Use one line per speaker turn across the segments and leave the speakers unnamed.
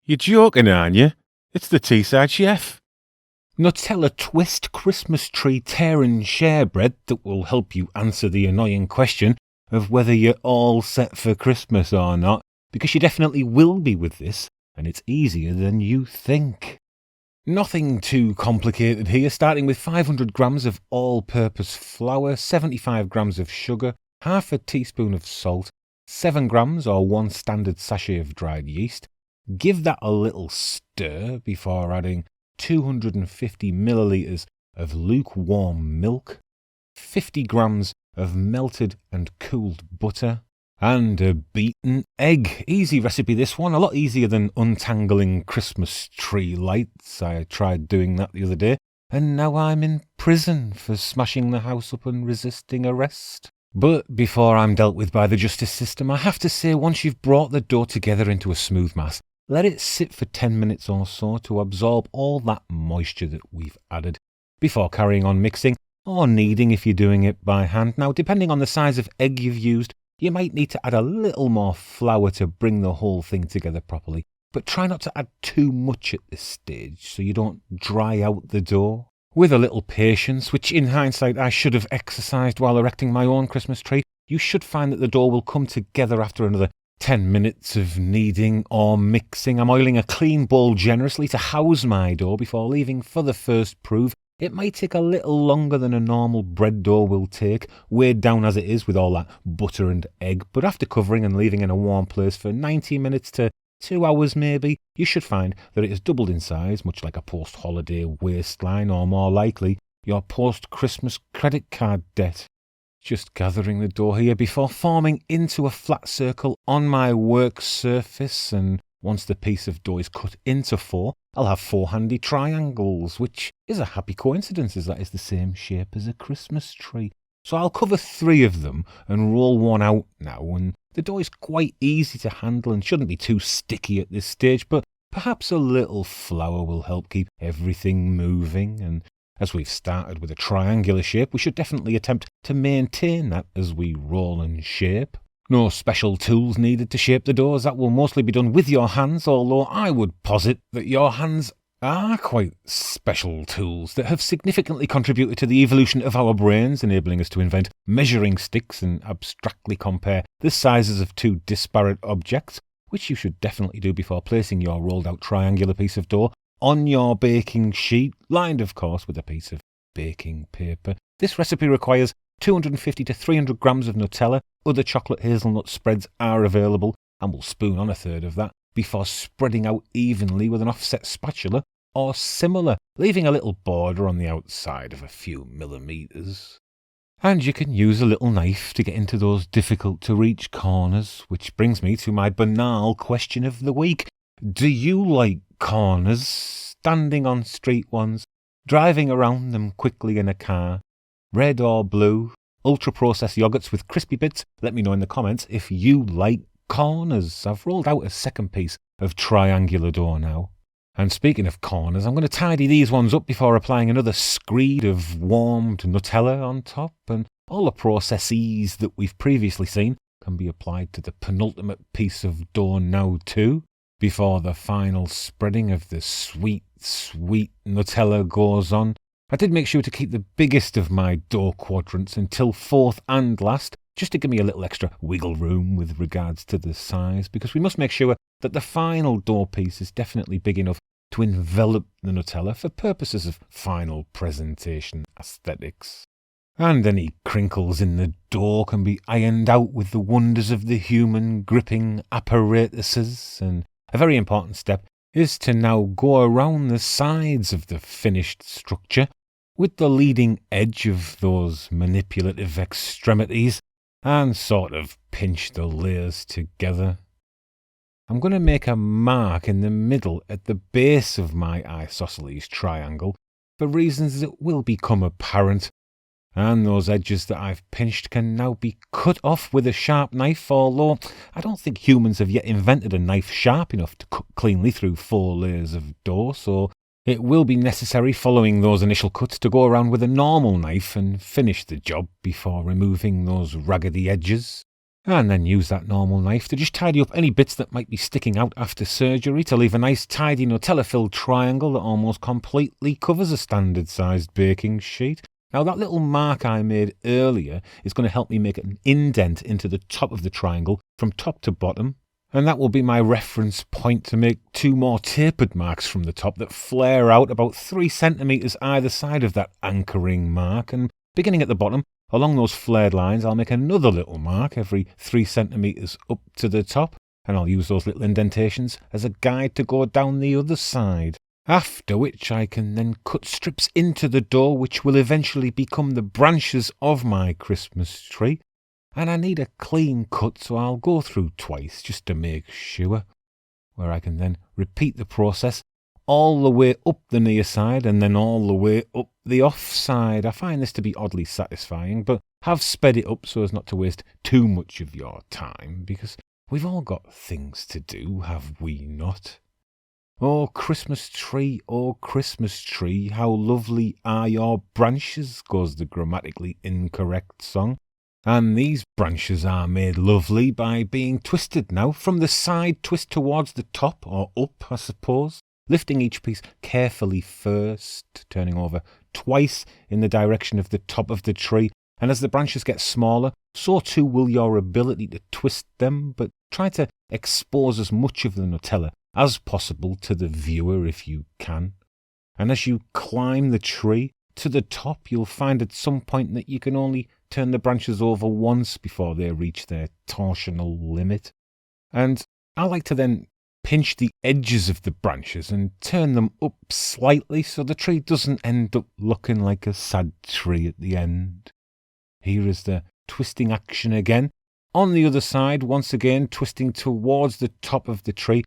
You're joking, aren't you? It's the Teesside Chef.
Nutella twist Christmas tree tear and share bread that will help you answer the annoying question of whether you're all set for Christmas or not, because you definitely will be with this, and it's easier than you think. Nothing too complicated here, starting with 500 grams of all-purpose flour, 75 grams of sugar, half a teaspoon of salt, 7 grams or 1 standard sachet of dried yeast. Give that a little stir before adding 250 millilitres of lukewarm milk, 50 grams of melted and cooled butter, and a beaten egg. Easy recipe this one, a lot easier than untangling Christmas tree lights. I tried doing that the other day, and now I'm in prison for smashing the house up and resisting arrest. But before I'm dealt with by the justice system, I have to say once you've brought the dough together into a smooth mass, let it sit for 10 minutes or so to absorb all that moisture that we've added before carrying on mixing, or kneading if you're doing it by hand. Now, depending on the size of egg you've used, you might need to add a little more flour to bring the whole thing together properly, but try not to add too much at this stage so you don't dry out the dough. With a little patience, which in hindsight I should have exercised while erecting my own Christmas tree, you should find that the dough will come together after another 10 minutes of kneading or mixing. I'm oiling a clean bowl generously to house my dough before leaving for the first proof. It might take a little longer than a normal bread dough will take, weighed down as it is with all that butter and egg, but after covering and leaving in a warm place for 90 minutes to 2 hours maybe, you should find that it has doubled in size, much like a post-holiday waistline, or more likely, your post-Christmas credit card debt. Just gathering the dough here before forming into a flat circle on my work surface, and once the piece of dough is cut into 4, I'll have 4 handy triangles, which is a happy coincidence as that is the same shape as a Christmas tree. So I'll cover 3 of them and roll one out now, and the dough is quite easy to handle and shouldn't be too sticky at this stage, but perhaps a little flour will help keep everything moving, and as we've started with a triangular shape, we should definitely attempt to maintain that as we roll and shape. No special tools needed to shape the dough, as that will mostly be done with your hands, although I would posit that your hands are quite special tools that have significantly contributed to the evolution of our brains, enabling us to invent measuring sticks and abstractly compare the sizes of 2 disparate objects, which you should definitely do before placing your rolled out triangular piece of dough on your baking sheet, lined of course with a piece of baking paper. This recipe requires 250 to 300 grams of Nutella. Other chocolate hazelnut spreads are available, and we'll spoon on a third of that before spreading out evenly with an offset spatula or similar, leaving a little border on the outside of a few millimetres. And you can use a little knife to get into those difficult to reach corners, which brings me to my banal question of the week. Do you like corners, standing on street ones, driving around them quickly in a car, red or blue, ultra-processed yogurts with crispy bits? Let me know in the comments if you like corners. I've rolled out a second piece of triangular dough now. And speaking of corners, I'm going to tidy these ones up before applying another screed of warmed Nutella on top, and all the processes that we've previously seen can be applied to the penultimate piece of dough now too, before the final spreading of the sweet, sweet Nutella goes on. I did make sure to keep the biggest of my dough quadrants until 4th and last, just to give me a little extra wiggle room with regards to the size, because we must make sure that the final dough piece is definitely big enough to envelop the Nutella for purposes of final presentation aesthetics. And any crinkles in the dough can be ironed out with the wonders of the human gripping apparatuses, and a very important step is to now go around the sides of the finished structure with the leading edge of those manipulative extremities and sort of pinch the layers together. I'm going to make a mark in the middle at the base of my isosceles triangle for reasons that will become apparent, and those edges that I've pinched can now be cut off with a sharp knife, although I don't think humans have yet invented a knife sharp enough to cut cleanly through 4 layers of dough, so it will be necessary following those initial cuts to go around with a normal knife and finish the job before removing those raggedy edges. And then use that normal knife to just tidy up any bits that might be sticking out after surgery to leave a nice tidy Nutella-filled triangle that almost completely covers a standard-sized baking sheet. Now that little mark I made earlier is going to help me make an indent into the top of the triangle from top to bottom. And that will be my reference point to make 2 more tapered marks from the top that flare out about 3 centimetres either side of that anchoring mark. And beginning at the bottom, along those flared lines, I'll make another little mark every 3 centimetres up to the top. And I'll use those little indentations as a guide to go down the other side. After which I can then cut strips into the dough which will eventually become the branches of my Christmas tree. And I need a clean cut, so I'll go through twice just to make sure, where I can then repeat the process all the way up the near side and then all the way up the off side. I find this to be oddly satisfying, but have sped it up so as not to waste too much of your time, because we've all got things to do, have we not? Oh, Christmas tree, how lovely are your branches, goes the grammatically incorrect song. And these branches are made lovely by being twisted now from the side twist towards the top, or up, I suppose, lifting each piece carefully first, turning over twice in the direction of the top of the tree. And as the branches get smaller, so too will your ability to twist them, but try to expose as much of the Nutella as possible to the viewer if you can. And as you climb the tree to the top, you'll find at some point that you can only turn the branches over once before they reach their torsional limit. And I like to then pinch the edges of the branches and turn them up slightly so the tree doesn't end up looking like a sad tree at the end. Here is the twisting action again. On the other side, once again twisting towards the top of the tree,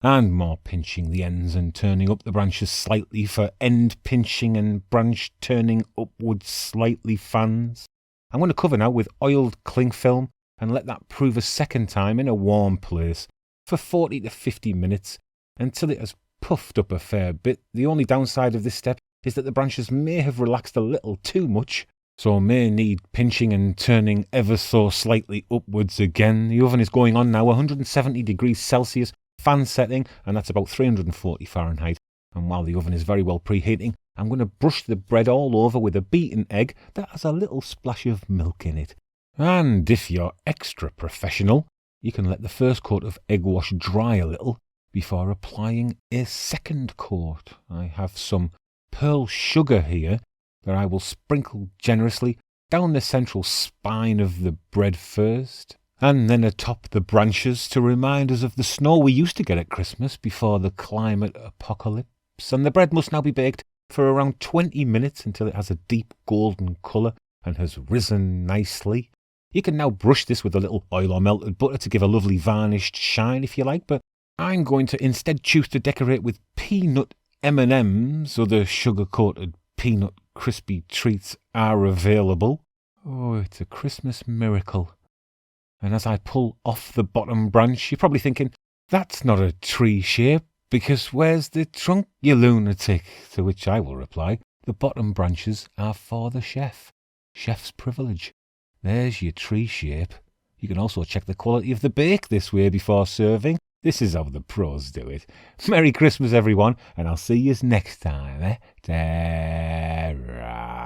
and more pinching the ends and turning up the branches slightly for end pinching and branch turning upwards slightly fans. I'm going to cover now with oiled cling film and let that prove a second time in a warm place for 40 to 50 minutes until it has puffed up a fair bit. The only downside of this step is that the branches may have relaxed a little too much, so may need pinching and turning ever so slightly upwards again. The oven is going on now, 170 degrees Celsius, fan setting, and that's about 340 Fahrenheit. And while the oven is very well preheating, I'm going to brush the bread all over with a beaten egg that has a little splash of milk in it. And if you're extra professional, you can let the first coat of egg wash dry a little before applying a second coat. I have some pearl sugar here that I will sprinkle generously down the central spine of the bread first, and then atop the branches to remind us of the snow we used to get at Christmas before the climate apocalypse. And the bread must now be baked for around 20 minutes until it has a deep golden colour and has risen nicely. You can now brush this with a little oil or melted butter to give a lovely varnished shine if you like, but I'm going to instead choose to decorate with peanut M&Ms, or the sugar-coated peanut crispy treats are available. Oh, it's a Christmas miracle. And as I pull off the bottom branch, you're probably thinking, that's not a tree shape, because where's the trunk, you lunatic? To which I will reply, the bottom branches are for the chef. Chef's privilege. There's your tree shape. You can also check the quality of the bake this way before serving. This is how the pros do it. Merry Christmas, everyone, and I'll see you next time, eh? Ta-ra.